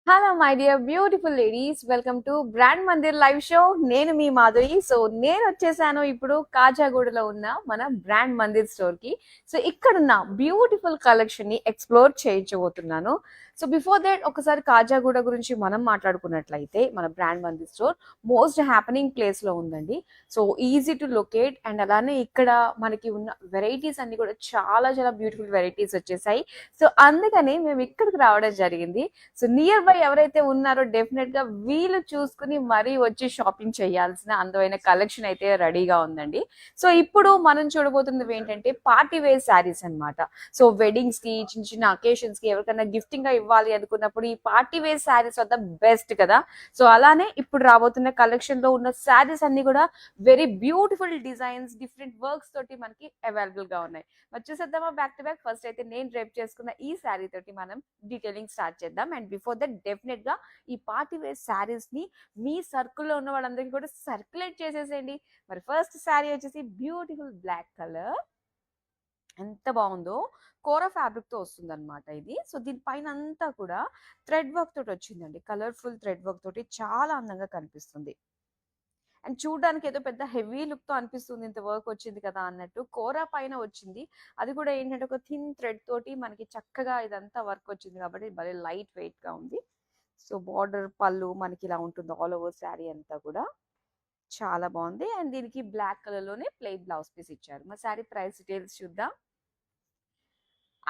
Hello my dear beautiful ladies, welcome to brand Mandir live show. నేను మీ మాధురి. నేను వచ్చేసాను ఇప్పుడు కాజాగూడలో ఉన్న మన బ్రాండ్ మందిర్ స్టోర్ కి. ఇక్కడున్న బ్యూటిఫుల్ కలెక్షన్ ని ఎక్స్ప్లోర్ చేయించబోతున్నాను. బిఫోర్ దట్ ఒకసారి కాజాగూడ గురించి మనం మాట్లాడుకున్నట్లయితే మన brand Mandir store most happening place లో ఉందండి. ఈజీ టు లొకేట్ అండ్ అలానే ఇక్కడ మనకి ఉన్న వెరైటీస్ అన్ని కూడా చాలా చాలా బ్యూటిఫుల్ వెరైటీస్ వచ్చేసాయి. అందుకని మేము ఇక్కడికి రావడం జరిగింది. నియర్ బై ఎవరైతే ఉన్నారో డెఫినెట్ గా వీళ్ళు చూసుకుని మరీ వచ్చి షాపింగ్ చేయాల్సిన అందమైన కలెక్షన్ అయితే రెడీగా ఉందండి. ఇప్పుడు మనం చూడబోతున్నది ఏంటంటే పార్టీ వేర్ శారీస్ అన్నమాట. వెడ్డింగ్స్ కి, చిన్న చిన్న అకేషన్స్ కి, ఎవరికైనా గిఫ్టింగ్ గా ఇవ్వాలి అనుకున్నప్పుడు ఈ పార్టీ వేర్ శారీస్ వద్ద బెస్ట్ కదా. అలానే ఇప్పుడు రాబోతున్న కలెక్షన్ లో ఉన్న శారీస్ అన్ని కూడా very beautiful designs, different works తోటి మనకి అవైలబుల్ గా ఉన్నాయి. చూసేద్దామా బ్యాక్ టు బ్యాక్. ఫస్ట్ అయితే నేను డ్రైప్ చేసుకున్న ఈ శారీ తోటి మనం డీటెయిలింగ్ స్టార్ట్ చేద్దాం. అండ్ బిఫోర్ దట్ డెఫినెట్ గా ఈ పార్టీ వేర్ శారీస్ ని మీ సర్కిల్లో ఉన్న వాళ్ళందరికీ కూడా సర్క్యులేట్ చేసేసేయండి. మరి ఫస్ట్ శారీ వచ్చేసి బ్యూటిఫుల్ బ్లాక్ కలర్, ఎంత బాగుందో. కోరా ఫ్యాబ్రిక్ తో వస్తుంది అనమాట ఇది. దీనిపైన అంతా కూడా థ్రెడ్ వర్క్ తోటి వచ్చిందండి. కలర్ఫుల్ థ్రెడ్ వర్క్ తోటి చాలా అందంగా కనిపిస్తుంది. అండ్ చూడడానికి ఏదో పెద్ద హెవీ లుక్ తో అనిపిస్తుంది, ఇంత వర్క్ వచ్చింది కదా అన్నట్టు. కోరా పైన వచ్చింది, అది కూడా ఏంటంటే ఒక థిన్ థ్రెడ్ తోటి మనకి చక్కగా ఇదంతా వర్క్ వచ్చింది కాబట్టి భలే లైట్ వెయిట్ గా ఉంది. బార్డర్ పళ్ళు మనకి ఇలా ఉంటుంది ఆల్ ఓవర్ శారీ అంతా కూడా చాలా బాగుంది. అండ్ దీనికి బ్లాక్ కలర్ లోనే ప్లెయిన్ బ్లౌజ్ పీస్ ఇచ్చారు. మా శారీ ప్రైస్ డీటెయిల్స్ చూద్దాం.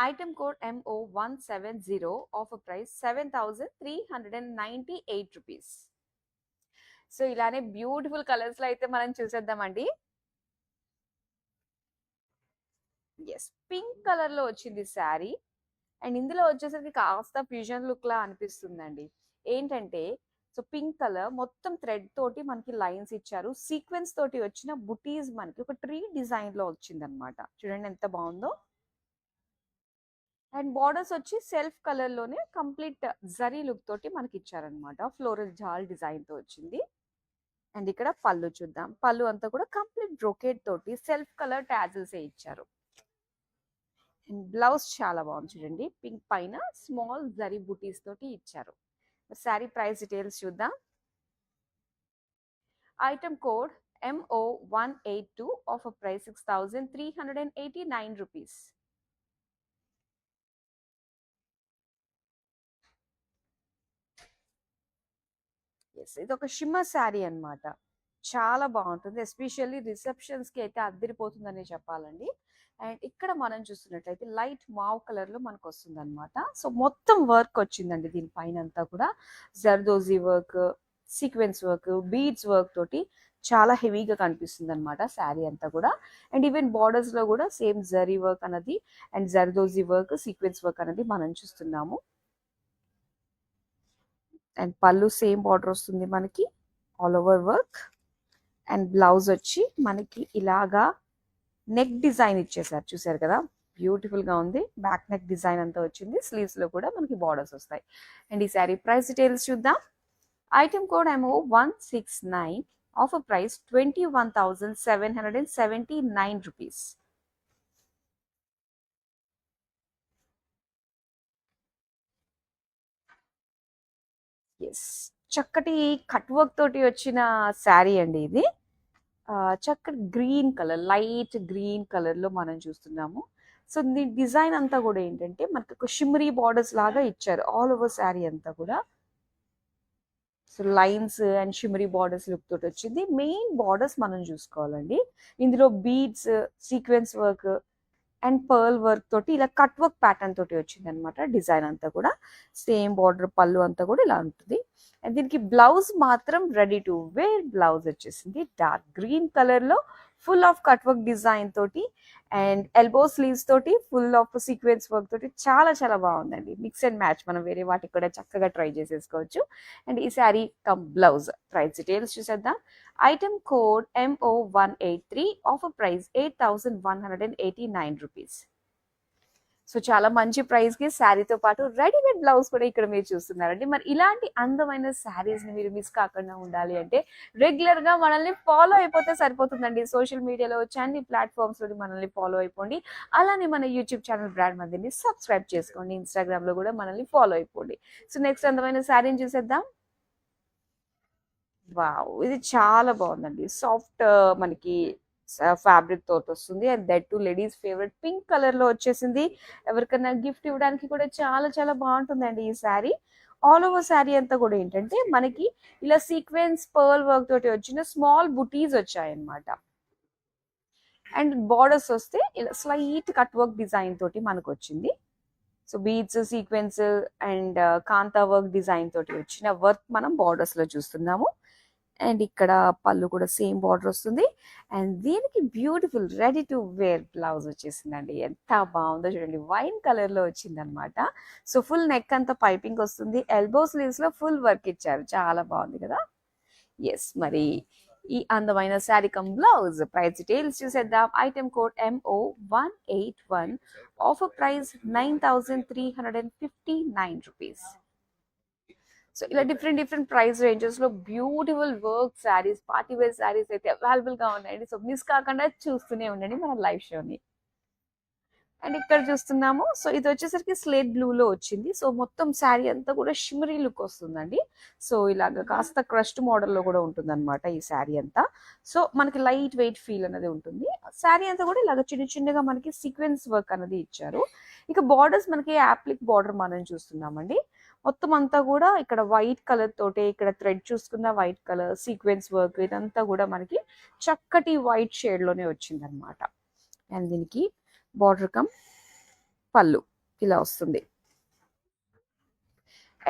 Item code MO170, offer price 7,398 rupees. ఇలానే బ్యూటిఫుల్ కలర్స్ లో అయితే మనం చూసేద్దామండి. ఎస్, పింక్ కలర్ లో వచ్చింది శారీ. అండ్ ఇందులో వచ్చేసరికి కాస్త ఫ్యూజన్ లుక్ లా అనిపిస్తుందండి. ఏంటంటే పింక్ కలర్ మొత్తం థ్రెడ్ తోటి మనకి లైన్స్ ఇచ్చారు. సీక్వెన్స్ తోటి వచ్చిన బుటీస్ మనకి ఒక ట్రీ డిజైన్ లో వచ్చింది అనమాట. చూడండి ఎంత బాగుందో. అండ్ బార్డర్స్ వచ్చి సెల్ఫ్ కలర్ లోనే కంప్లీట్ జరీ లుక్ తోటి మనకి ఇచ్చారనమాట. ఫ్లోరల్ జాల్ డిజైన్ తో వచ్చింది. అండ్ ఇక్కడ పళ్ళు చూద్దాం. పళ్ళు అంతా కూడా కంప్లీట్ బ్రోకేట్ తోటి సెల్ఫ్ కలర్ టాజిల్స్ ఏ ఇచ్చారు. అండ్ బ్లౌజ్ చాలా బాగుంది చూడండి. పింక్ పైన స్మాల్ జరీ బుటీస్ తోటి ఇచ్చారు. శారీ ప్రైస్ డీటెయిల్స్ చూద్దాం. Item code MO182, offer price 6,389 rupees. ఇది ఒక షిమ్మర్ శారీ అన్నమాట. చాలా బాగుంటుంది. ఎస్పెషల్లీ రిసెప్షన్స్ కి అయితే అద్దరిపోతుందని చెప్పాలండి. అండ్ ఇక్కడ మనం చూస్తున్నట్లయితే లైట్ మావ్ కలర్ లో మనకు వస్తుంది అనమాట. మొత్తం వర్క్ వచ్చిందండి దీనిపైన అంతా కూడా. Zardozi work, sequence work, beads work తోటి చాలా హెవీగా కనిపిస్తుంది అనమాట శారీ అంతా కూడా. అండ్ ఈవెన్ బార్డర్స్ లో కూడా సేమ్ జరీ వర్క్ అనేది and zardozi work, sequence work అనేది మనం చూస్తున్నాము. అండ్ పళ్ళు సేమ్ బార్డర్ వస్తుంది మనకి, all over work. And blouse వచ్చి మనకి ఇలాగా నెక్ డిజైన్ ఇచ్చేసారు, చూసారు కదా, బ్యూటిఫుల్ గా ఉంది. బ్యాక్ నెక్ డిజైన్ అంతా వచ్చింది. స్లీవ్స్ లో కూడా మనకి బార్డర్స్ వస్తాయి. అండ్ ఈ శారీ ప్రైస్ డీటెయిల్స్ చూద్దాం. Item code MO169, offer price 21,779 rupees. Yes, చక్కటి కట్ వర్క్ తోటి వచ్చిన శారీ అండి ఇది. చక్కటి green colour, light green colour లో మనం చూస్తున్నాము. దీని డిజైన్ అంతా కూడా ఏంటంటే మనకి ఒక షిమ్మరీ బార్డర్స్ లాగా ఇచ్చారు ఆల్ ఓవర్ శారీ అంతా కూడా. Lines and shimmery borders look తోటి వచ్చింది. మెయిన్ బార్డర్స్ మనం చూసుకోవాలండి. ఇందులో beads, sequence work and pearl work తోటి ఇలా కట్ వర్క్ ప్యాటర్న్ తోటి వచ్చింది అనమాట. డిజైన్ అంతా కూడా సేమ్ బార్డర్, పళ్ళు అంతా కూడా ఇలా ఉంటుంది. అండ్ దీనికి బ్లౌజ్ మాత్రం రెడీ టు వేర్ బ్లౌజ్ వచ్చేసింది. డార్క్ గ్రీన్ కలర్ లో full of cut work design తోటి అండ్ ఎల్బో స్లీవ్స్ తోటి ఫుల్ ఆఫ్ సీక్వెన్స్ వర్క్ తోటి చాలా చాలా బాగుందండి. మిక్స్ అండ్ మ్యాచ్ మనం వేరే వాటికి కూడా చక్కగా ట్రై చేసేసుకోవచ్చు. అండ్ ఈ sari come blouse price details చూసేద్దాం. Item code MO183, offer price 8,189 rupees. So చాలా మంచి ప్రైస్ కి శారీతో పాటు రెడీమేడ్ బ్లౌజ్ కూడా ఇక్కడ మీరు చూస్తున్నారండి. మరి ఇలాంటి అందమైన శారీస్ ని మీరు మిస్ కాకుండా ఉండాలి అంటే రెగ్యులర్ గా మనల్ని ఫాలో అయిపోతే సరిపోతుందండి. సోషల్ మీడియాలో వచ్చి అన్ని ప్లాట్ఫామ్స్ లో మనల్ని ఫాలో అయిపోండి. అలానే మన యూట్యూబ్ ఛానల్ బ్రాండ్ మందిని సబ్స్క్రైబ్ చేసుకోండి. ఇన్స్టాగ్రామ్ లో కూడా మనల్ని ఫాలో అయిపోండి. సో నెక్స్ట్ అందమైన శారీని చూసేద్దాం. వావ్! ఇది చాలా బాగుందండి. సాఫ్ట్ మనకి ఫ్యాబ్రిక్ తోటి వస్తుంది. And that to ladies favourite pink colour లో వచ్చేసింది. ఎవరికైనా గిఫ్ట్ ఇవ్వడానికి కూడా చాలా చాలా బాగుంటుందండి ఈ శారీ. ఆల్ ఓవర్ శారీ అంతా కూడా ఏంటంటే మనకి ఇలా సీక్వెన్స్ పర్ల్ వర్క్ తోటి వచ్చిన స్మాల్ బుటీస్ వచ్చాయన్నమాట. అండ్ బార్డర్స్ వస్తే ఇలా స్లైట్ కట్ వర్క్ డిజైన్ తోటి మనకు వచ్చింది. So beads sequence and kantha work design తోటి వచ్చిన వర్క్ మనం బార్డర్స్ లో చూస్తున్నాము. అండ్ ఇక్కడ పళ్ళు కూడా సేమ్ బార్డర్ వస్తుంది. అండ్ దీనికి beautiful ready to wear blouse వచ్చేసిందండి. ఎంత బాగుందో చూడండి, వైన్ కలర్ లో వచ్చింది అనమాట. సో ఫుల్ నెక్ అంతా పైపింగ్ వస్తుంది. ఎల్బో స్లీవ్స్ లో ఫుల్ వర్క్ ఇచ్చారు, చాలా బాగుంది కదా. ఎస్, మరి ఈ అందమైన sari come blouse price details చూసేద్దాం. Item code MO181, offer price 9359 rupees. So ఇలా డిఫరెంట్ ప్రైస్ రేంజెస్ లో beautiful work saris, party wear saris అయితే అవైలబుల్ గా ఉన్నాయండి. సో మిస్ కాకుండా చూస్తూనే ఉండండి మన లైవ్ షోని. అండ్ ఇక్కడ చూస్తున్నాము, సో ఇది వచ్చేసరికి స్లేట్ బ్లూ లో వచ్చింది. సో మొత్తం శారీ అంతా కూడా షిమరీ లుక్ వస్తుందండి. సో ఇలాగ కాస్త క్రస్ట్ మోడల్లో కూడా ఉంటుంది అనమాట ఈ శారీ అంతా. సో మనకి లైట్ వెయిట్ ఫీల్ అనేది ఉంటుంది. శారీ అంతా కూడా ఇలాగ చిన్నగా మనకి సీక్వెన్స్ వర్క్ అనేది ఇచ్చారు. ఇక బార్డర్స్ మనకి యాప్లిక్ బార్డర్ మనం చూస్తున్నామండి. మొత్తం అంతా కూడా ఇక్కడ వైట్ కలర్ తోటే, ఇక్కడ థ్రెడ్ చూసుకున్న వైట్ కలర్ సీక్వెన్స్ వర్క్ ఇదంతా కూడా మనకి చక్కటి వైట్ షేడ్ లోనే వచ్చింది అనమాట. అండ్ దీనికి బార్డర్ కమ్ పళ్ళు ఇలా వస్తుంది.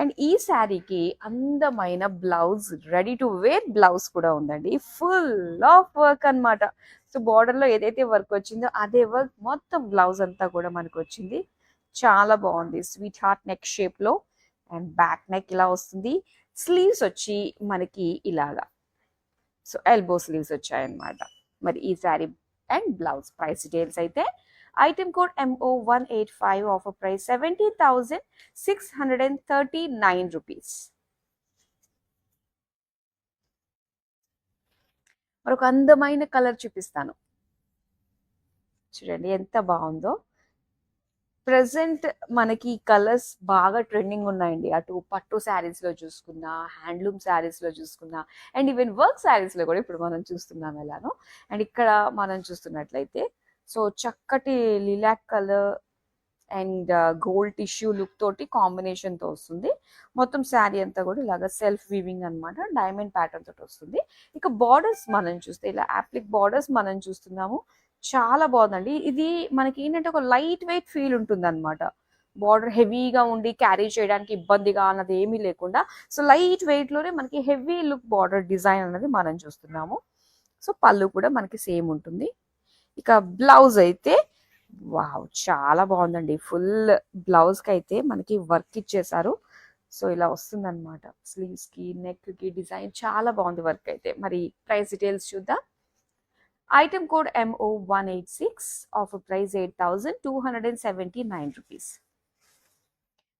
అండ్ ఈ శారీకి అందమైన blouse, ready to wear blouse కూడా ఉందండి. ఫుల్ ఆఫ్ వర్క్ అన్నమాట. సో బార్డర్ లో ఏదైతే వర్క్ వచ్చిందో అదే వర్క్ మొత్తం బ్లౌజ్ అంతా కూడా మనకు వచ్చింది. చాలా బాగుంది. స్వీట్ హార్ట్ నెక్ షేప్ లో అండ్ బ్యాక్ నెక్ ఇలా వస్తుంది. స్లీవ్స్ వచ్చి మనకి ఇలాగా, సో ఎల్బో స్లీవ్స్ వచ్చాయన్నమాట. మరి ఈ sari and blouse price details అయితే item code MO185, offer price 70,639 rupees. మరొక అందమైన కలర్ చూపిస్తాను, చూడండి ఎంత బాగుందో. ప్రెసెంట్ మనకి కలర్స్ బాగా ట్రెండింగ్ ఉన్నాయండి. అటు పట్టు శారీస్ లో చూసుకున్నా, హ్యాండ్లూమ్ శారీస్ లో చూసుకున్నా, అండ్ ఈవెన్ వర్క్ శారీస్ లో కూడా ఇప్పుడు మనం చూస్తున్నాం ఎలానో. అండ్ ఇక్కడ మనం చూస్తున్నట్లయితే సో చక్కటి lilac colour and gold tissue look తోటి కాంబినేషన్ తో వస్తుంది. మొత్తం శారీ అంతా కూడా ఇలాగ సెల్ఫ్ వీవింగ్ అనమాట, డైమండ్ ప్యాటర్న్ తోటి వస్తుంది. ఇక బార్డర్స్ మనం చూస్తే ఇలా యాప్లిక్ బార్డర్స్ మనం చూస్తున్నాము. చాలా బాగుందండి. ఇది మనకి ఏంటంటే ఒక లైట్ వెయిట్ ఫీల్ ఉంటుంది అనమాట. బార్డర్ హెవీగా ఉండి క్యారీ చేయడానికి ఇబ్బందిగా అన్నది ఏమీ లేకుండా, సో లైట్ వెయిట్ లోనే మనకి హెవీ లుక్ బార్డర్ డిజైన్ అనేది మనం చూస్తున్నాము. సో పళ్ళు కూడా మనకి సేమ్ ఉంటుంది. ఇక బ్లౌజ్ అయితే వావ్, చాలా బాగుందండి. ఫుల్ బ్లౌజ్ కి అయితే మనకి వర్క్ ఇచ్చేసారు. సో ఇలా వస్తుంది అనమాట. స్లీవ్స్ కి, నెక్ కి డిజైన్ చాలా బాగుంది వర్క్ అయితే. మరి ప్రైస్ డీటెయిల్స్ చూద్దాం. Item code MO186, offer price 8,279 rupees.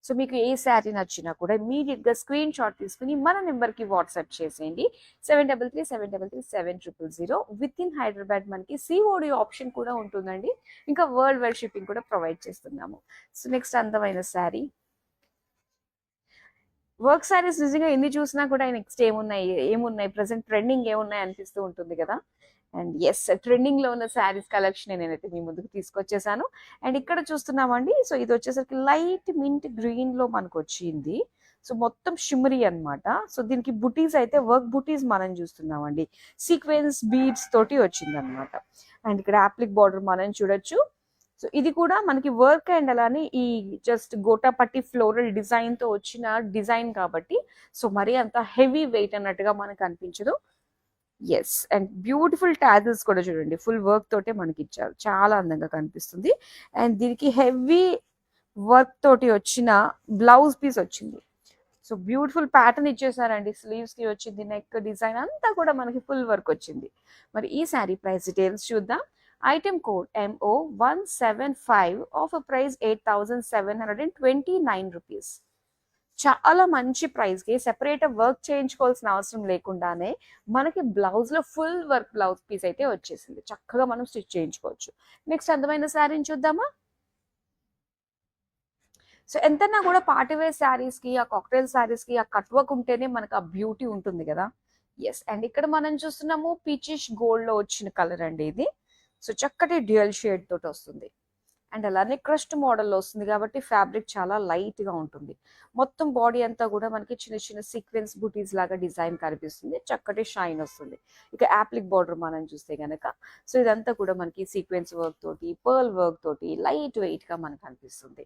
So మీకు ఏ శారీ నచ్చినా కూడా ఇమీడియట్ గా స్క్రీన్ షాట్ తీసుకుని మన నెంబర్ కి వాట్సాప్ చేసేయండి. 7337337000. విత్ ఇన్ హైదరాబాద్ మనకి COD ఆప్షన్ కూడా ఉంటుందండి. ఇంకా వరల్డ్ వైడ్ షిప్పింగ్ కూడా ప్రొవైడ్ చేస్తున్నాము. సో నెక్స్ట్ అందమైన శారీ, వర్క్ శారీస్ నిజంగా ఎన్ని చూసినా కూడా నెక్స్ట్ ఏమున్నాయి ప్రెసెంట్ ట్రెండింగ్ ఏమున్నాయి అనిపిస్తూ ఉంటుంది కదా. అండ్ ఎస్, ట్రెండింగ్ లో ఉన్న శారీస్ కలెక్షన్ నేనైతే మీ ముందుకు తీసుకొచ్చేసాను. అండ్ ఇక్కడ చూస్తున్నామండి, సో ఇది వచ్చేసరికి లైట్ మింట్ గ్రీన్ లో మనకు వచ్చింది. సో మొత్తం షిమరీ అన్నమాట. సో దీనికి బుటీస్ అయితే వర్క్ బుటీస్ మనం చూస్తున్నామండి. సీక్వెన్స్ బీడ్స్ తోటి వచ్చింది అనమాట. అండ్ ఇక్కడ యాప్లిక్ బార్డర్ మనం చూడొచ్చు. సో ఇది కూడా మనకి వర్క్ అండ్ అలానే ఈ జస్ట్ గోటాపట్టి ఫ్లోరల్ డిజైన్ తో వచ్చిన డిజైన్ కాబట్టి సో మరీ అంత హెవీ వెయిట్ అన్నట్టుగా మనకు అనిపించదు. ఎస్, అండ్ బ్యూటిఫుల్ టాజిల్స్ కూడా చూడండి, ఫుల్ వర్క్ తోటే మనకి ఇచ్చారు, చాలా అందంగా కనిపిస్తుంది. అండ్ దీనికి హెవీ వర్క్ తోటి వచ్చిన బ్లౌజ్ పీస్ వచ్చింది. సో బ్యూటిఫుల్ ప్యాటర్న్ ఇచ్చేసారండి. స్లీవ్స్ కి వచ్చింది, నెక్ డిజైన్ అంతా కూడా మనకి ఫుల్ వర్క్ వచ్చింది. మరి ఈ శారీ ప్రైస్ డీటెయిల్స్ చూద్దాం. Item code MO175, offer price 8,729 rupees. చాలా మంచి ప్రైస్కి సెపరేట్ వర్క్ చేయించుకోవాల్సిన అవసరం లేకుండానే మనకి బ్లౌజ్లో ఫుల్ వర్క్ బ్లౌజ్ పీస్ అయితే వచ్చేసింది. చక్కగా మనం స్టిచ్ చేయించుకోవచ్చు. నెక్స్ట్ అందమైన శారీని చూద్దామా. సో ఎంతన్నా కూడా పార్టీవేర్ శారీస్కి, ఆ కాక్టైల్ శారీస్కి ఆ కట్ వర్క్ ఉంటేనే మనకు ఆ బ్యూటీ ఉంటుంది కదా. ఎస్, అండ్ ఇక్కడ మనం చూస్తున్నాము పీచిష్ గోల్డ్లో వచ్చిన కలర్ అండి ఇది. సో చక్కటి డ్యూయల్ షేడ్ తోటి వస్తుంది. అండ్ అలానే క్రస్ట్ మోడల్లో వస్తుంది కాబట్టి ఫ్యాబ్రిక్ చాలా లైట్గా ఉంటుంది. మొత్తం బాడీ అంతా కూడా మనకి చిన్న చిన్న సీక్వెన్స్ బూటీస్ లాగా డిజైన్ కనిపిస్తుంది. చక్కటి షైన్ వస్తుంది. ఇక యాప్లిక్ బార్డర్ మనం చూస్తే కనుక సో ఇదంతా కూడా మనకి సీక్వెన్స్ వర్క్ తోటి, పర్ల్ వర్క్ తోటి లైట్ వెయిట్గా మనకు అనిపిస్తుంది.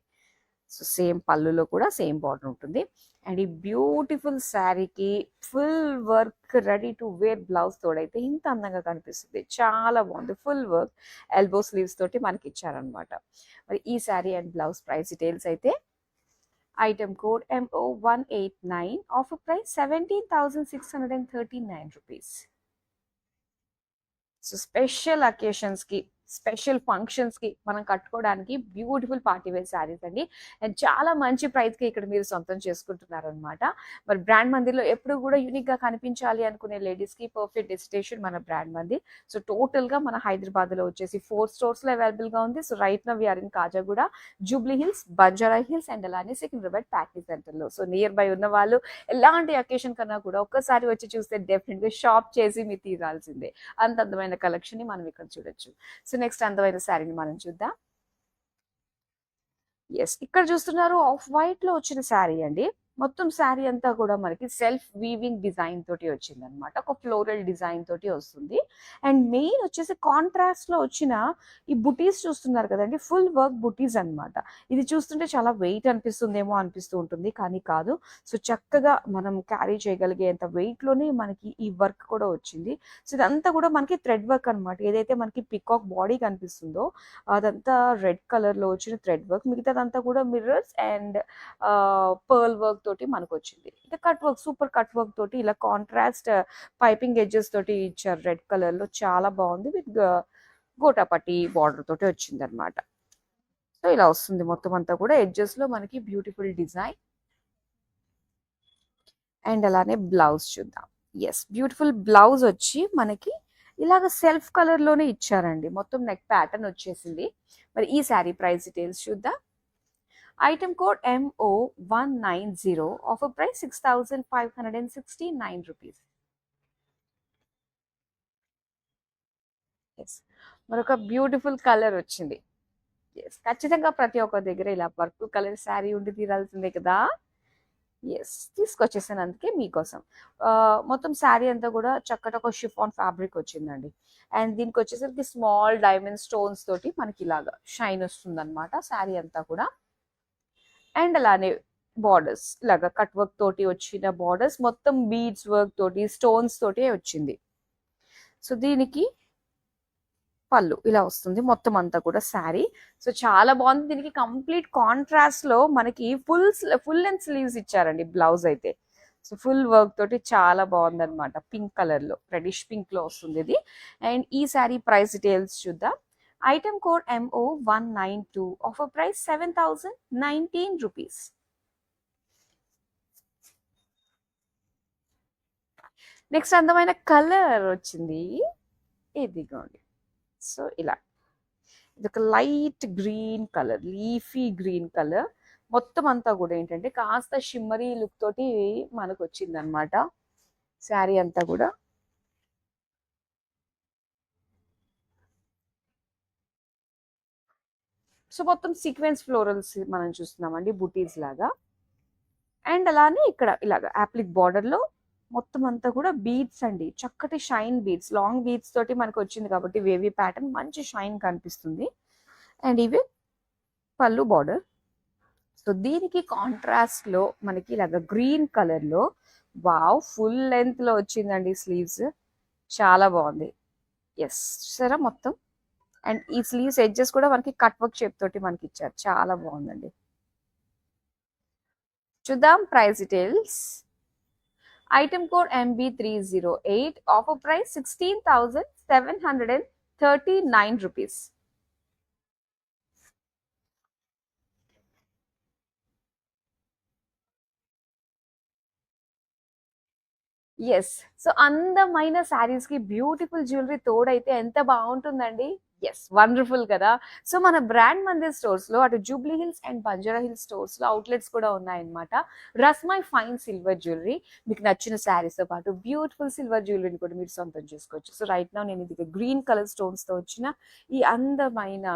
సో సేమ్ పళ్ళులో కూడా సేమ్ బార్డర్ ఉంటుంది. అండ్ ఈ బ్యూటిఫుల్ శారీకి full work ready to wear blouse తోడైతే ఇంత అందంగా కనిపిస్తుంది. చాలా బాగుంది. ఫుల్ వర్క్ ఎల్బో స్లీవ్స్ తోటి మనకి ఇచ్చారనమాట. మరి ఈ sari and blouse price details అయితే item code MO189, offer price 17,639 rupees. So special అకేషన్స్కి, స్పెషల్ ఫంక్షన్స్కి మనం కట్టుకోవడానికి బ్యూటిఫుల్ పార్టీవేర్ శారీస్ అండి. అండ్ చాలా మంచి ప్రైస్కి ఇక్కడ మీరు సొంతం చేసుకుంటున్నారనమాట. మరి బ్రాండ్ మందిర్లో ఎప్పుడు కూడా యూనిక్గా కనిపించాలి అనుకునే లేడీస్కి పర్ఫెక్ట్ డెస్టినేషన్ మన బ్రాండ్ మందిర్. సో టోటల్గా మన హైదరాబాద్లో వచ్చేసి 4 స్టోర్స్లో అవైలబుల్గా ఉంది. So right now we are in Kajaguda, Jubilee Hills, Banjara Hills and అలానే సికింద్రాబాద్ ప్యాకింగ్ సెంటర్లో. సో నియర్ బై ఉన్న వాళ్ళు ఎలాంటి అకేషన్ కన్నా కూడా ఒక్కసారి వచ్చి చూస్తే డెఫినెట్గా షాప్ చేసి మీరు తీరాల్సిందే. అంత అందమైన కలెక్షన్ ని మనం ఇక్కడ చూడొచ్చు. సో నెక్స్ట్ అందమైన శారీని మనం చూద్దాం. ఎస్, ఇక్కడ చూస్తున్నారు ఆఫ్ వైట్ లో వచ్చిన శారీ అండి. మొత్తం శారీ అంతా కూడా మనకి సెల్ఫ్ వీవింగ్ డిజైన్ తోటి వచ్చింది అనమాట. ఒక ఫ్లోరల్ డిజైన్ తోటి వస్తుంది. అండ్ మెయిన్ వచ్చేసి కాంట్రాస్ట్ లో వచ్చిన ఈ బుటీస్ చూస్తున్నారు కదండి, ఫుల్ వర్క్ బుటీస్ అనమాట. ఇది చూస్తుంటే చాలా వెయిట్ అనిపిస్తుందేమో అనిపిస్తూ ఉంటుంది, కానీ కాదు. సో చక్కగా మనం క్యారీ చేయగలిగేంత వెయిట్ లోనే మనకి ఈ వర్క్ కూడా వచ్చింది. సో ఇదంతా కూడా మనకి థ్రెడ్ వర్క్ అనమాట. ఏదైతే మనకి పికాక్ బాడీ కనిపిస్తుందో అదంతా రెడ్ కలర్ లో వచ్చిన థ్రెడ్ వర్క్, మిగతాదంతా కూడా మిర్రర్స్ అండ్ పర్ల్ వర్క్ తోటి మనకు వచ్చింది. ఇక cut work, super cut work తోటి ఇలా కాంట్రాస్ట్ పైపింగ్ ఎడ్జెస్ తోటి ఇచ్చారు రెడ్ కలర్ లో. చాలా బాగుంది. విత్ గోటాపట్టి బార్డర్ తోటి వచ్చింది అనమాట. సో ఇలా వస్తుంది మొత్తం అంతా కూడా ఎడ్జెస్ లో మనకి బ్యూటిఫుల్ డిజైన్. అండ్ అలానే బ్లౌజ్ చూద్దాం. ఎస్, బ్యూటిఫుల్ బ్లౌజ్ వచ్చి మనకి ఇలాగ సెల్ఫ్ కలర్ లోనే ఇచ్చారండి. మొత్తం నెక్ ప్యాటర్న్ వచ్చేసింది. మరి ఈ శారీ ప్రైస్ డీటెయిల్స్ చూద్దాం. Item code MO190, offer price 6,569 rupees. Yes, మరొక బ్యూటిఫుల్ కలర్ వచ్చింది. ఎస్, ఖచ్చితంగా ప్రతి ఒక్క దగ్గర ఇలా పర్పుల్ కలర్ శారీ ఉండి తీరాల్సిందే కదా. ఎస్, తీసుకొచ్చేసాను అందుకే మీకోసం. మొత్తం శారీ అంతా కూడా చక్కటి ఒక షిఫాన్ ఫ్యాబ్రిక్ వచ్చిందండి. అండ్ దీనికి వచ్చేసరికి స్మాల్ డైమండ్ స్టోన్స్ తోటి మనకి ఇలాగా షైన్ వస్తుంది అనమాట శారీ అంతా కూడా. అండ్ అలానే బార్డర్స్ లాగా కట్ వర్క్ తోటి వచ్చిన బార్డర్స్, మొత్తం బీడ్స్ వర్క్ తోటి, స్టోన్స్ తోటి వచ్చింది. సో దీనికి పళ్ళు ఇలా వస్తుంది మొత్తం అంతా కూడా శారీ. సో చాలా బాగుంది. దీనికి కంప్లీట్ కాంట్రాస్ట్ లో మనకి ఫుల్ లెంత్ స్లీవ్స్ ఇచ్చారండి. బ్లౌజ్ అయితే సో ఫుల్ వర్క్ తోటి చాలా బాగుంది అనమాట. పింక్ కలర్ లో, రెడిష్ పింక్ లో వస్తుంది ఇది. అండ్ ఈ శారీ ప్రైస్ డీటెయిల్స్ చూద్దాం. Item code MO192, offer price 7,019 rupees. Next అందమైన కలర్ వచ్చింది, ఇదిగోండి. సో ఇలా ఇది ఒక light green colour, leafy green colour. మొత్తం అంతా కూడా ఏంటంటే కాస్త షిమ్మరీ లుక్ తోటి మనకు వచ్చింది అనమాట శారీ అంతా కూడా. సో మొత్తం సీక్వెన్స్ ఫ్లోరల్స్ మనం చూస్తున్నామండి, బుటీస్ లాగా. అండ్ అలానే ఇక్కడ ఇలాగా యాప్లిక్ బార్డర్ లో మొత్తం అంతా కూడా బీడ్స్ అండి, చక్కటి షైన్ బీడ్స్, లాంగ్ బీడ్స్ తోటి మనకు వచ్చింది కాబట్టి వేవీ ప్యాటర్న్ మంచి షైన్ కనిపిస్తుంది. అండ్ ఇవి పళ్ళు బార్డర్. సో దీనికి కాంట్రాస్ట్ లో మనకి ఇలాగ గ్రీన్ కలర్ లో వావ్ ఫుల్ లెంత్ లో వచ్చిందండి స్లీవ్స్. చాలా బాగుంది. ఎస్, చూసారా మొత్తం. అండ్ ఈ స్లీవ్స్ ఎడ్జెస్ కూడా మనకి కట్ వర్క్ షేప్ తోటి మనకి ఇచ్చారు. చాలా బాగుందండి. చూద్దాం price details. Item code MB308, offer price 16,739 ₹39. Yes. So, అందమైన శారీస్‌కి బ్యూటిఫుల్ జ్యువెలరీ తోడైతే ఎంత బావుంటుందండి. యెస్. వండర్‌ఫుల్ కదా! సో, మన బ్రాండ్ మందిర్ స్టోర్స్‌లో అటు జూబ్లీ హిల్స్ అండ్ బంజారా హిల్స్ స్టోర్స్‌లో అవుట్‌లెట్స్ కూడా ఉన్నాయన్నమాట. రస్మై ఫైన్ సిల్వర్ జ్యువెలరీ మీకు నచ్చిన శారీస్‌తో పాటు బ్యూటిఫుల్ సిల్వర్ జ్యువెలరీని కూడా మీరు సొంతం చేసుకోవచ్చు. సో, రైట్ నౌ నేను ఇది గ్రీన్ కలర్ స్టోన్స్‌తో వచ్చిన ఈ అందమైన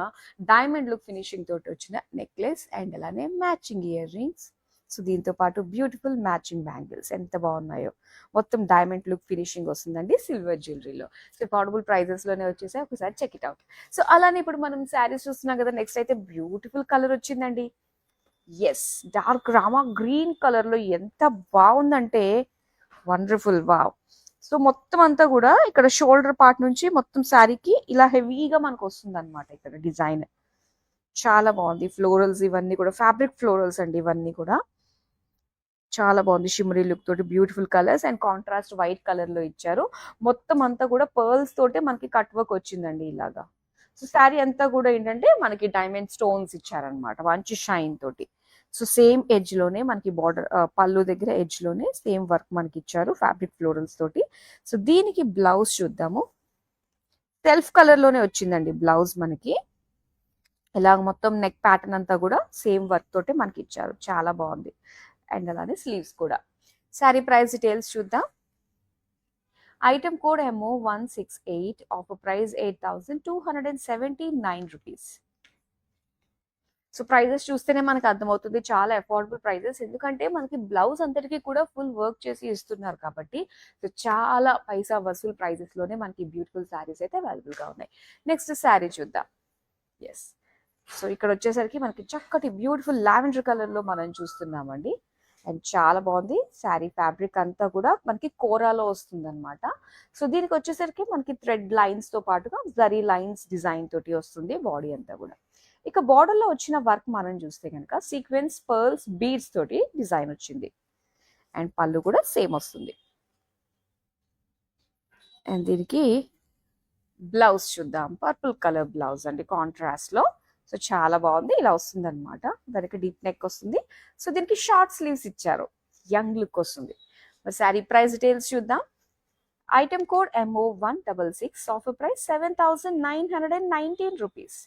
డైమండ్ లుక్ ఫినిషింగ్ తోటి వచ్చిన నెక్లెస్ అండ్ అలానే మ్యాచింగ్ ఇయర్ రింగ్స్. సో, దీంతో పాటు బ్యూటిఫుల్ మ్యాచింగ్ బ్యాంగిల్స్ ఎంత బాగున్నాయో. మొత్తం డైమండ్ లుక్ ఫినిషింగ్ వస్తుందండి సిల్వర్ జ్యువెలరీలో. సో, అఫోర్డబుల్ ప్రైజెస్‌లోనే వచ్చేసాయి. ఒకసారి చెక్ ఇట్ అవుట్. సో, అలానే ఇప్పుడు మనం శారీస్ చూస్తున్నాం కదా! నెక్స్ట్ అయితే బ్యూటిఫుల్ కలర్ వచ్చిందండి. యెస్. డార్క్ రామా గ్రీన్ కలర్‌లో ఎంత బావుందంటే వండర్‌ఫుల్ వావ్! సో, మొత్తం అంతా కూడా ఇక్కడ షోల్డర్ పార్ట్ నుంచి మొత్తం శారీకి ఇలా హెవీగా మనకు వస్తుందన్నమాట ఇక్కడ డిజైన్. చాలా బాగుంది. ఫ్లోరల్స్ ఇవన్నీ కూడా ఫ్యాబ్రిక్ ఫ్లోరల్స్ అండి ఇవన్నీ కూడా. చాలా బాగుంది. షిమ్మరీ లుక్ తోటి beautiful colours and contrast white colour లో ఇచ్చారు. మొత్తం అంతా కూడా పర్ల్స్ తోటే మనకి కట్ వర్క్ వచ్చిందండి ఇలాగా. సో శారీ అంతా కూడా ఏంటంటే మనకి డైమండ్ స్టోన్స్ ఇచ్చారనమాట మంచి షైన్ తోటి. సో సేమ్ ఎడ్జ్ లోనే మనకి బార్డర్ పళ్ళు దగ్గర ఎడ్జ్ లోనే సేమ్ వర్క్ మనకి ఇచ్చారు ఫ్యాబ్రిక్ ఫ్లోరల్స్ తోటి. సో దీనికి బ్లౌజ్ చూద్దాము. సెల్ఫ్ కలర్ లోనే వచ్చిందండి బ్లౌజ్ మనకి. ఇలాగ మొత్తం నెక్ ప్యాటర్న్ అంతా కూడా సేమ్ వర్క్ తోటే మనకి ఇచ్చారు. చాలా బాగుంది. అండ్ అలానే స్లీవ్స్ కూడా. శారీ ప్రైస్ డీటెయిల్స్ చూద్దాం. ఐటమ్ కోడ్ ఏమో 168, ఆఫర్ ప్రైస్ ₹8,279. సో ప్రైజెస్ చూస్తేనే మనకు అర్థమవుతుంది చాలా అఫోర్డబుల్ ప్రైజెస్. ఎందుకంటే మనకి బ్లౌజ్ అంతటికి కూడా ఫుల్ వర్క్ చేసి ఇస్తున్నారు కాబట్టి సో చాలా పైసా వసూలు ప్రైజెస్ లోనే మనకి బ్యూటిఫుల్ శారీస్ అయితే అవైలబుల్ గా ఉన్నాయి. నెక్స్ట్ శారీ చూద్దాం. ఎస్. సో ఇక్కడ వచ్చేసరికి మనకి చక్కటి బ్యూటిఫుల్ లావెండర్ కలర్ లో మనం చూస్తున్నామండి. అండ్ చాలా బాగుంది. శారీ ఫ్యాబ్రిక్ అంతా కూడా మనకి కోరాలో వస్తుంది అనమాట. సో దీనికి వచ్చేసరికి మనకి థ్రెడ్ లైన్స్ తో పాటుగా జరీ లైన్స్ డిజైన్ తోటి వస్తుంది బాడీ అంతా కూడా. ఇక బార్డర్ లో వచ్చిన వర్క్ మనం చూస్తే కనుక సీక్వెన్స్ పర్ల్స్ బీడ్స్ తోటి డిజైన్ వచ్చింది. అండ్ పళ్ళు కూడా సేమ్ వస్తుంది. అండ్ దీనికి బ్లౌజ్ చూద్దాం. పర్పుల్ కలర్ బ్లౌజ్ అండి కాంట్రాస్ట్ లో. సో చాలా బాగుంది. ఇలా వస్తుంది అనమాట. దానికి డీప్ నెక్ వస్తుంది. సో దీనికి షార్ట్ స్లీవ్స్ ఇచ్చారు. యంగ్ లుక్ వస్తుంది. మరి శారీ ప్రైస్ డీటెయిల్స్ చూద్దాం. Item code MO166, offer price ₹7,919.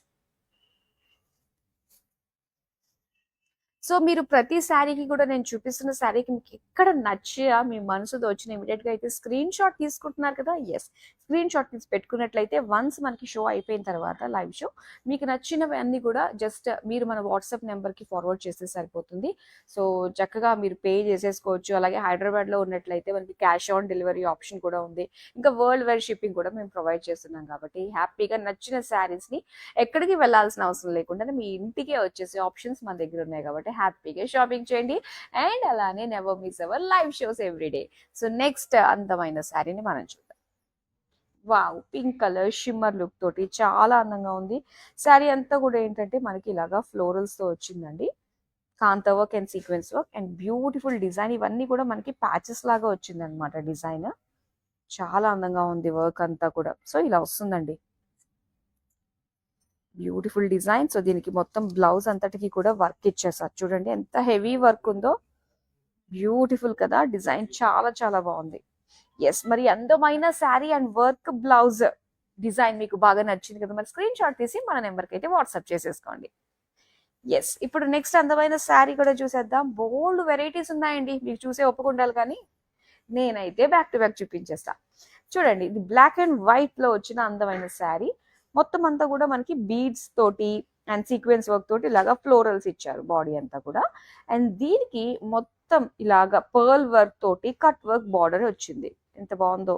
So మీరు ప్రతి శారీకి కూడా నేను చూపిస్తున్న శారీకి మీకు ఎక్కడ నచ్చా మీ మనసుతో వచ్చిన ఇమీడియట్ గా అయితే స్క్రీన్ షాట్ తీసుకుంటున్నారు కదా. ఎస్. స్క్రీన్ షాట్ తీసి పెట్టుకున్నట్లయితే వన్స్ మనకి షో అయిపోయిన తర్వాత లైవ్ షో మీకు నచ్చినవి అన్ని కూడా జస్ట్ మీరు మన వాట్సాప్ నెంబర్ కి ఫార్వర్డ్ చేస్తే సరిపోతుంది. సో చక్కగా మీరు పే చేసేసుకోవచ్చు. అలాగే హైదరాబాద్ లో ఉన్నట్లయితే మనకి క్యాష్ ఆన్ డెలివరీ ఆప్షన్ కూడా ఉంది. ఇంకా వరల్డ్ వైడ్ షిప్పింగ్ కూడా మేము ప్రొవైడ్ చేస్తున్నాం కాబట్టి హ్యాపీగా నచ్చిన శారీస్ ని ఎక్కడికి వెళ్ళాల్సిన అవసరం లేకుండా మీ ఇంటికే వచ్చేసే ఆప్షన్స్ మన దగ్గర ఉన్నాయి కాబట్టి హ్యాపీగా షాపింగ్ చేయండి. అండ్ అలానే never miss our live shows everyday. So next అందమైన శారీని మనం చూద్దాం. Wow, pink colour shimmer look తోటి చాలా అందంగా ఉంది. శారీ అంతా కూడా ఏంటంటే మనకి ఇలాగా ఫ్లోరల్స్ తో వచ్చిందండి. Kantha work and sequence work and beautiful design ఇవన్నీ కూడా మనకి ప్యాచెస్ లాగా వచ్చింది అనమాట డిజైన్. చాలా అందంగా ఉంది వర్క్ అంతా కూడా. సో ఇలా వస్తుందండి బ్యూటిఫుల్ డిజైన్. సో దీనికి మొత్తం బ్లౌజ్ అంతటికి కూడా వర్క్ ఇచ్చేసారు. చూడండి ఎంత హెవీ వర్క్ ఉందో. బ్యూటిఫుల్ కదా డిజైన్. చాలా చాలా బాగుంది. ఎస్. మరి అందమైన sari and work blouse design మీకు బాగా నచ్చింది కదా. మరి స్క్రీన్ షాట్ తీసి మన నెంబర్కి అయితే వాట్సాప్ చేసేసుకోండి. ఎస్. ఇప్పుడు నెక్స్ట్ అందమైన శారీ కూడా చూసేద్దాం. బోల్డ్ వెరైటీస్ ఉన్నాయండి. మీకు చూసే ఒప్పుకుండాలి కానీ నేనైతే బ్యాక్ టు బ్యాక్ చూపించేస్తా. చూడండి ఇది బ్లాక్ అండ్ వైట్ లో వచ్చిన అందమైన శారీ. మొత్తం అంతా కూడా మనకి బీడ్స్ తోటి అండ్ సీక్వెన్స్ వర్క్ తోటి ఇలాగా ఫ్లోరల్స్ ఇచ్చారు బాడీ అంతా కూడా. అండ్ దీనికి మొత్తం ఇలాగా పర్ల్ వర్క్ తోటి కట్ వర్క్ బార్డర్ వచ్చింది. ఎంత బాగుందో.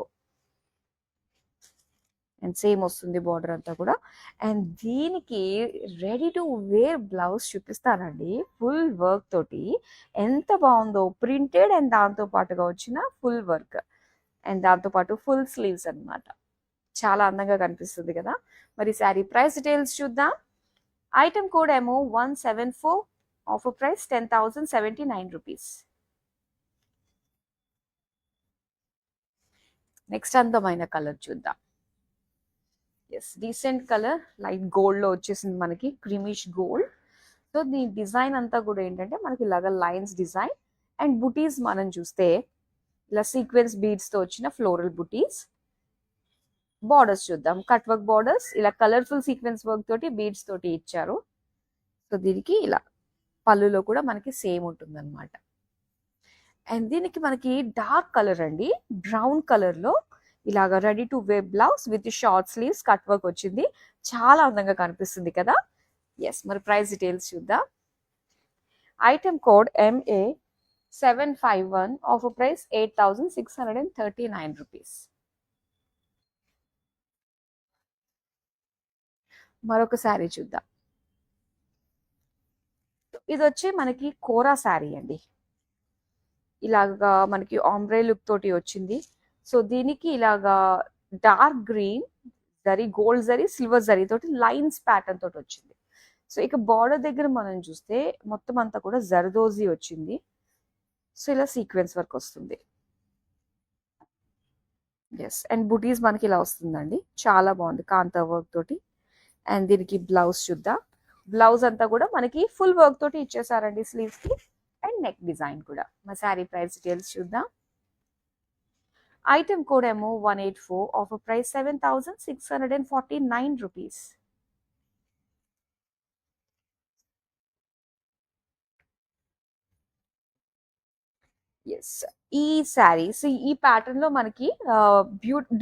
అండ్ సేమ్ వస్తుంది బార్డర్ అంతా కూడా. అండ్ దీనికి రెడీ టు వేర్ బ్లౌజ్ చూపిస్తానండి ఫుల్ వర్క్ తోటి. ఎంత బాగుందో ప్రింటెడ్ అండ్ దాంతో పాటుగా వచ్చిన ఫుల్ వర్క్ అండ్ దాంతో పాటు ఫుల్ స్లీవ్స్ అన్నమాట. చాలా అందంగా కనిపిస్తుంది కదా. మరి శారీ ప్రైస్ డీటెయిల్స్ చూద్దాం. Item code MO174, offer price ₹10,079. Next అందమైన కలర్ చూద్దాం. Yes decent colour light gold లో వచ్చేసింది మనకి క్రీమిష్ గోల్డ్. సో దీని డిజైన్ అంతా కూడా ఏంటంటే మనకి ఇలాగ లైన్స్ డిజైన్ అండ్ బుటీస్ మనం చూస్తే ఇలా సీక్వెన్స్ బీడ్స్ తో వచ్చిన ఫ్లోరల్ బుటీస్. బార్డర్స్ చూద్దాం, కట్ వర్క్ బార్డర్స్ ఇలా కలర్ఫుల్ సీక్వెన్స్ వర్క్ తోటి బీడ్స్ తోటి ఇచ్చారు. సో దీనికి ఇలా పళ్ళులో కూడా మనకి సేమ్ ఉంటుంది అనమాట. అండ్ దీనికి మనకి డార్క్ కలర్ అండి, బ్రౌన్ కలర్ లో ఇలాగా ready to wear blouse with short sleeves cut work వచ్చింది. చాలా అందంగా కనిపిస్తుంది కదా. ఎస్ మరి ప్రైస్ డీటెయిల్స్ చూద్దాం. Item code MA751, offer price 8,639 rupees. మరొక శారీ చూద్దాం. ఇది వచ్చి మనకి కోరా శారీ అండి, ఇలాగా మనకి ఆంబ్రే లుక్ తోటి వచ్చింది. సో దీనికి ఇలాగా dark green zari, gold zari, silver zari తోటి లైన్స్ ప్యాటర్న్ తోటి వచ్చింది. సో ఇక బార్డర్ దగ్గర మనం చూస్తే మొత్తం అంతా కూడా జర్దోజీ వచ్చింది. సో ఇలా సీక్వెన్స్ వర్క్ వస్తుంది. ఎస్ అండ్ బుటీస్ మనకి ఇలా వస్తుందండి, చాలా బాగుంది కాంతా వర్క్ తోటి. అండ్ దీనికి బ్లౌజ్ చూద్దాం. బ్లౌజ్ అంతా కూడా మనకి ఫుల్ వర్క్ తోటి ఇచ్చేసారండి స్లీవ్స్ కి, అండ్ నెక్ డిజైన్ కూడా. మా శారీ ప్రైస్ డీటెయిల్స్ చూద్దాం. Item code MO184, offer price 7,649 rupees. Yes ఈ శారీస్ ఈ ప్యాటర్న్ లో మనకి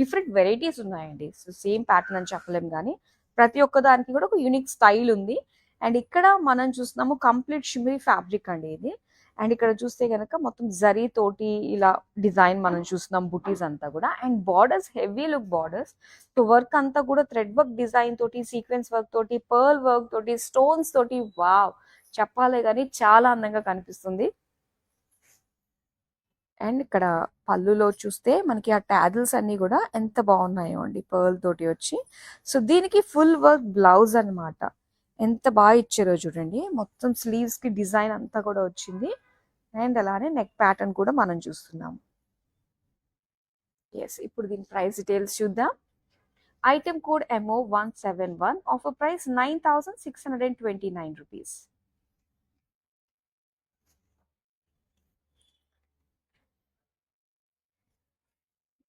డిఫరెంట్ వెరైటీస్ ఉన్నాయండి. సో సేమ్ ప్యాటర్న్ అని చెప్పలేం కానీ ప్రతి ఒక్క దానికి కూడా ఒక యూనిక్ స్టైల్ ఉంది. అండ్ ఇక్కడ మనం చూస్తున్నాము కంప్లీట్ షిమ్మరీ ఫ్యాబ్రిక్ అండి ఇది. అండ్ ఇక్కడ చూస్తే కనుక మొత్తం జరీ తోటి ఇలా డిజైన్ మనం చూస్తున్నాం, బుటీస్ అంతా కూడా. And borders heavy look borders. So work అంతా కూడా థ్రెడ్ వర్క్ డిజైన్ తోటి, సీక్వెన్స్ వర్క్ తోటి, పర్ల్ వర్క్ తోటి, స్టోన్స్ తోటి, వావ్ చెప్పాలి కానీ చాలా అందంగా కనిపిస్తుంది. అండ్ ఇక్కడ పళ్ళులో చూస్తే మనకి ఆ టాజిల్స్ అన్ని కూడా ఎంత బాగున్నాయో అండి, పర్ల్ తోటి వచ్చి. సో దీనికి ఫుల్ వర్క్ బ్లౌజ్ అన్నమాట, ఎంత బాగా ఇచ్చారో చూడండి. మొత్తం స్లీవ్స్ కి డిజైన్ అంతా కూడా వచ్చింది. అండ్ అలానే నెక్ ప్యాటర్న్ కూడా మనం చూస్తున్నాం. ఎస్ ఇప్పుడు దీని ప్రైస్ డీటెయిల్స్ చూద్దాం. Item code MO171, offer price 9,629 rupees.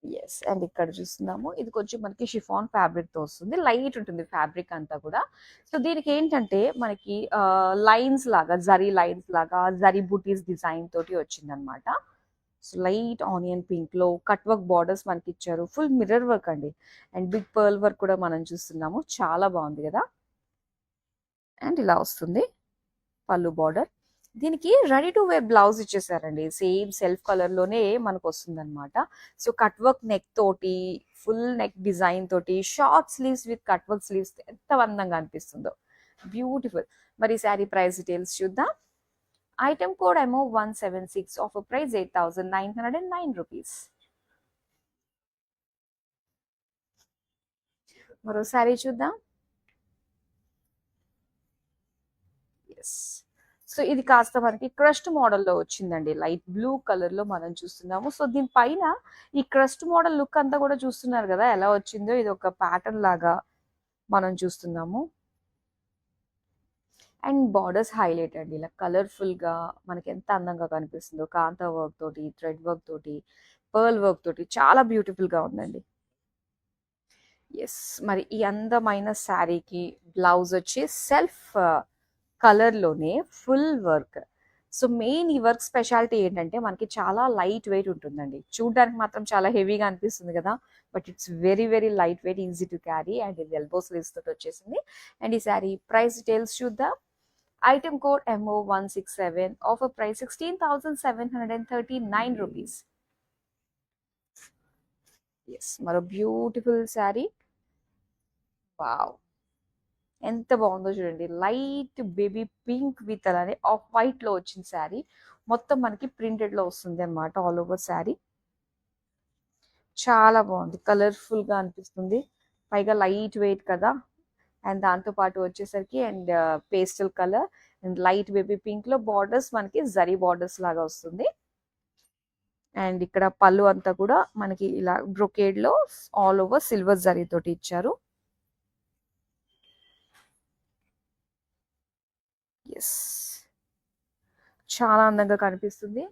Yes and ఇక్కడ చూస్తున్నాము, ఇది కొంచెం మనకి షిఫాన్ ఫ్యాబ్రిక్ తో వస్తుంది, లైట్ ఉంటుంది ఫ్యాబ్రిక్ అంతా కూడా. సో దీనికి ఏంటంటే మనకి లైన్స్ లాగా, జరీ లైన్స్ లాగా, జరీ బుటీస్ డిజైన్ తోటి వచ్చింది అనమాట. సో లైట్ ఆనియన్ పింక్ లో కట్ వర్క్ బార్డర్స్ మనకి ఇచ్చారు, ఫుల్ మిర్రర్ వర్క్ అండి. అండ్ బిగ్ పర్ల్ వర్క్ కూడా మనం చూస్తున్నాము, చాలా బాగుంది కదా. అండ్ ఇలా వస్తుంది పళ్ళు బార్డర్. దీనికి రెడీ టు వేర్ బ్లౌజ్ ఇచ్చేసారండి, సేమ్ సెల్ఫ్ కలర్ లోనే మనకు వస్తుంది అనమాట. సో కట్ వర్క్ నెక్ తోటి, ఫుల్ నెక్ డిజైన్ తోటి, short sleeves with cut work sleeves, ఎంత అందంగా అనిపిస్తుందో, బ్యూటిఫుల్. మరి శారీ ప్రైస్ డీటెయిల్స్ చూద్దాం. Item code MO176, offer price 8,909 rupees. మరో శారీ చూద్దాం. ఎస్ సో ఇది కాస్త మనకి క్రస్ట్ మోడల్లో వచ్చిందండి, లైట్ బ్లూ కలర్ లో మనం చూస్తున్నాము. సో దీనిపైన ఈ క్రస్ట్ మోడల్ లుక్ అంతా కూడా చూస్తున్నారు కదా ఎలా వచ్చిందో, ఇది ఒక ప్యాటర్న్ లాగా మనం చూస్తున్నాము. అండ్ బార్డర్స్ హైలైట్ అండి, ఇలా కలర్ఫుల్ గా మనకి ఎంత అందంగా కనిపిస్తుందో, కాంతా వర్క్ తోటి, థ్రెడ్ వర్క్ తోటి, పర్ల్ వర్క్ తోటి, చాలా బ్యూటిఫుల్ గా ఉందండి. ఎస్ మరి ఈ అందమైన శారీకి బ్లౌజ్ వచ్చి సెల్ఫ్ కలర్ లోనే ఫుల్ వర్క్. సో మెయిన్ ఈ వర్క్ స్పెషాలిటీ ఏంటంటే మనకి చాలా లైట్ వెయిట్ ఉంటుందండి. చూడడానికి మాత్రం చాలా హెవీగా అనిపిస్తుంది కదా, but it's very very light weight, easy to carry. And ఇది ఎల్బో స్లీవ్స్ తోటి వచ్చేసింది. అండ్ ఈ శారీ ప్రైస్ డీటెయిల్స్ చూద్దాం. Item code MO167, offer price 16,739 rupees. Yes మరో బ్యూటిఫుల్ శారీ, వావ్ ఎంత బాగుందో చూడండి, లైట్ బేబీ పింక్ విత్ అలానే ఆఫ్ వైట్ లో వచ్చిన శారీ. మొత్తం మనకి ప్రింటెడ్ లో వస్తుంది అనమాట, ఆల్ ఓవర్ శారీ. చాలా బాగుంది, కలర్ఫుల్ గా అనిపిస్తుంది, పైగా లైట్ వెయిట్ కదా. అండ్ దాంతో పాటు వచ్చేసరికి and pastel colour and light baby pink లో బార్డర్స్ మనకి జరీ బార్డర్స్ లాగా వస్తుంది. అండ్ ఇక్కడ పళ్ళు అంతా కూడా మనకి ఇలా బ్రొకేడ్ లో ఆల్ ఓవర్ సిల్వర్ జరీ తోటి ఇచ్చారు. ఎస్, చాలా అందంగా కనిపిస్తుంది.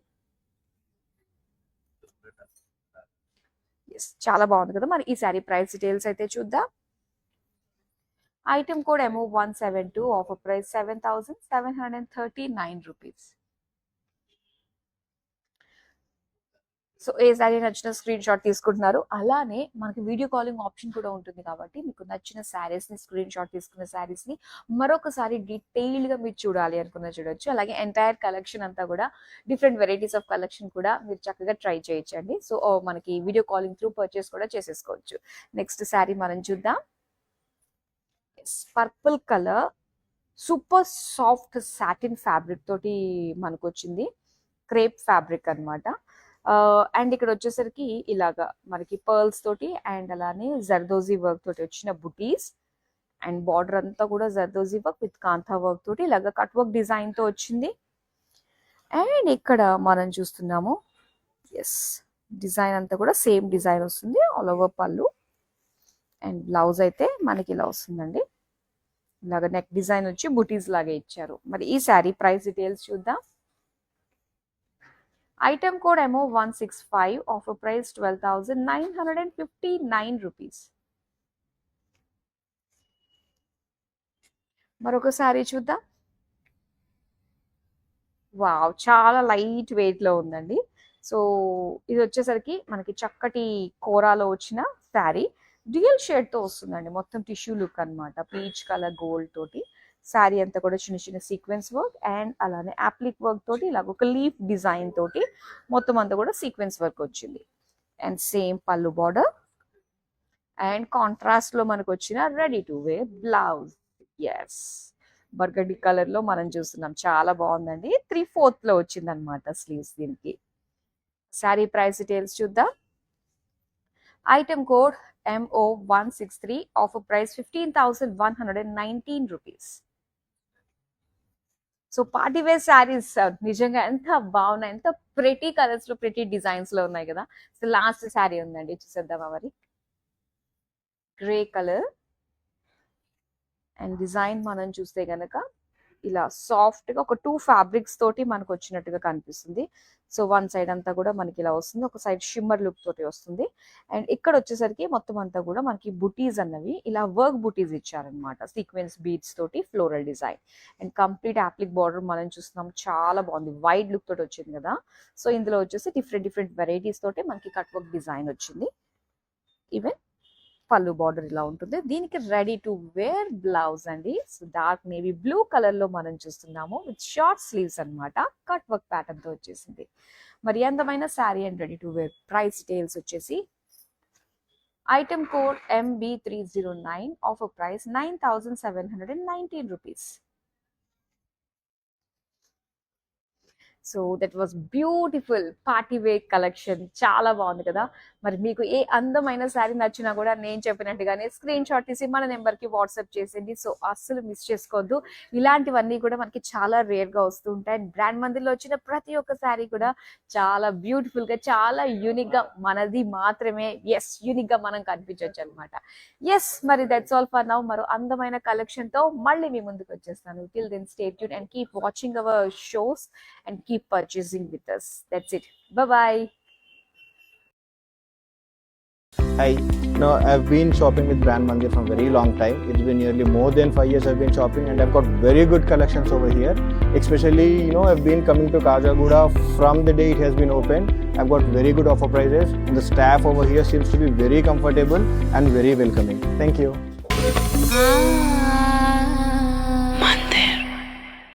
ఎస్, చాలా బాగుంది కదా. మరి ఈ సారీ ప్రైస్ డీటెయిల్స్ అయితే చూద్దాం. Item code MO172, offer price 7,739 rupees. So ఏ సారీ నచ్చిన స్క్రీన్ షాట్ తీసుకుంటున్నారు. అలానే మనకి వీడియో కాలింగ్ ఆప్షన్ కూడా ఉంటుంది కాబట్టి మీకు నచ్చిన శారీస్ ని, స్క్రీన్ షాట్ తీసుకున్న శారీస్ ని మరొకసారి డీటెయిల్డ్ గా మీరు చూడాలి అనుకున్న చూడొచ్చు. అలాగే ఎంటైర్ కలెక్షన్ అంతా కూడా డిఫరెంట్ వెరైటీస్ ఆఫ్ కలెక్షన్ కూడా మీరు చక్కగా ట్రై చేయొచ్చండి. సో మనకి వీడియో కాలింగ్ త్రూ పర్చేస్ కూడా చేసేసుకోవచ్చు. నెక్స్ట్ శారీ మనం చూద్దాం. Purple colour super soft satin fabric తోటి మనకు వచ్చింది. క్రేప్ ఫ్యాబ్రిక్ అన్నమాట. అండ్ ఇక్కడ వచ్చేసరికి ఇలాగా మనకి పర్ల్స్ తోటి అండ్ అలానే జర్దోజీ వర్క్ తోటి వచ్చిన బుటీస్ అండ్ బార్డర్ అంతా కూడా zardozi work with kantha work తోటి ఇలాగా కట్ వర్క్ డిజైన్ తో వచ్చింది. అండ్ ఇక్కడ మనం చూస్తున్నాము, ఎస్, డిజైన్ అంతా కూడా సేమ్ డిజైన్ వస్తుంది ఆల్ ఓవర్ పళ్ళు. అండ్ బ్లౌజ్ అయితే మనకి ఇలా వస్తుందండి. ఇలాగ నెక్ డిజైన్ వచ్చి బుటీస్ లాగా ఇచ్చారు. మరి ఈ శారీ ప్రైస్ డీటెయిల్స్ చూద్దాం. Item code MO165, offer price 12,959 rupees. మరొక శారీ చూద్దాం. వావ్, చాలా లైట్ వెయిట్ లో ఉందండి. సో ఇది వచ్చేసరికి మనకి చక్కటి కోరాలో వచ్చిన శారీ. డ్యూయల్ షేడ్ తో వస్తుందండి. మొత్తం టిష్యూ లుక్ అన్నమాట. పీచ్ కలర్ గోల్డ్ తోటి శారీ అంతా కూడా చిన్న చిన్న సీక్వెన్స్ వర్క్ అండ్ అలానే అప్లిక్ వర్క్ తోటి ఇలాగ ఒక లీఫ్ డిజైన్ తోటి మొత్తం అంతా కూడా సీక్వెన్స్ వర్క్ వచ్చింది. And same pallu border and contrast లో మనకు వచ్చిన ready to wear blouse. Yes, burgundy colour లో మనం చూస్తున్నాం. చాలా బాగుందండి. 3/4 లో వచ్చింది అనమాట స్లీవ్స్ దీనికి. శారీ ప్రైస్ డీటెయిల్స్ చూద్దాం. Item code MO163, offer price 15,119 rupees. So party wear saris నిజంగా ఎంత బాగున్నాయి, ఎంత ప్రెటీ కలర్స్ లో ప్రెటీ డిజైన్స్ లో ఉన్నాయి కదా. సో లాస్ట్ శారీ ఉందండి, చూసేద్దామా మరి. గ్రే కలర్ అండ్ డిజైన్ మనం చూస్తే గనక ఇలా సాఫ్ట్ గా ఒక 2 ఫ్యాబ్రిక్స్ తోటి మనకు వచ్చినట్టుగా కనిపిస్తుంది. సో వన్ సైడ్ అంతా కూడా మనకి ఇలా వస్తుంది, ఒక సైడ్ షిమ్మర్ లుక్ తోటి వస్తుంది. అండ్ ఇక్కడ వచ్చేసరికి మొత్తం అంతా కూడా మనకి బుటీస్ అన్నవి ఇలా వర్క్ బుటీస్ ఇచ్చారనమాట. సీక్వెన్స్ బీడ్స్ తోటి floral design and complete applique border మనం చూస్తున్నాం. చాలా బాగుంది, వైడ్ లుక్ తోటి వచ్చింది కదా. సో ఇందులో వచ్చేసి డిఫరెంట్ వెరైటీస్ తోటి మనకి కట్ వర్క్ డిజైన్ వచ్చింది. ఈవెన్ పళ్ళు బార్డర్ ఇలా ఉంటుంది. దీనికి రెడీ టు వేర్ బ్లౌజ్ అండి. So dark navy blue colour లో మనం చూస్తున్నాము విత్ షార్ట్ స్లీవ్స్ అన్నమాట. కట్ వర్క్ ప్యాటర్న్ తో వచ్చేసింది. మరి అందమైన sari and ready to wear price details వచ్చేసి item code MB309, offer price 9,719 rupees. So that was beautiful party wear collection. చాలా బాగుంది కదా. మరి మీకు ఏ అందమైన శారీ నచ్చినా కూడా నేను చెప్పినట్టుగానే స్క్రీన్ షాట్ తీసి మన నెంబర్కి వాట్సాప్ చేసేయండి. సో అస్సలు మిస్ చేసుకోవద్దు. ఇలాంటివన్నీ కూడా మనకి చాలా రేర్ గా వస్తూ ఉంటాయి. బ్రాండ్ మందిర్లో వచ్చిన ప్రతి ఒక్క శారీ కూడా చాలా బ్యూటిఫుల్ గా, చాలా యూనిక్ గా మనది మాత్రమే, ఎస్, యూనిక్ గా మనం కనిపించవచ్చు అనమాట. ఎస్, మరి దట్స్ ఆల్ ఫర్ నౌ. మరో అందమైన కలెక్షన్ తో మళ్ళీ మీ ముందుకు వచ్చేస్తాను. Till then stay tuned and keep watching our shows and keep purchasing with us. That's it. Bye-bye. Hi. No, I've been shopping with Brand Mandir for a very long time. It's been nearly more than 5 years I've been shopping, and I've got very good collections over here. Especially, I've been coming to Kajagoda from the day it has been opened. I've got very good offer prices. And the staff over here seems to be very comfortable and very welcoming. Thank you.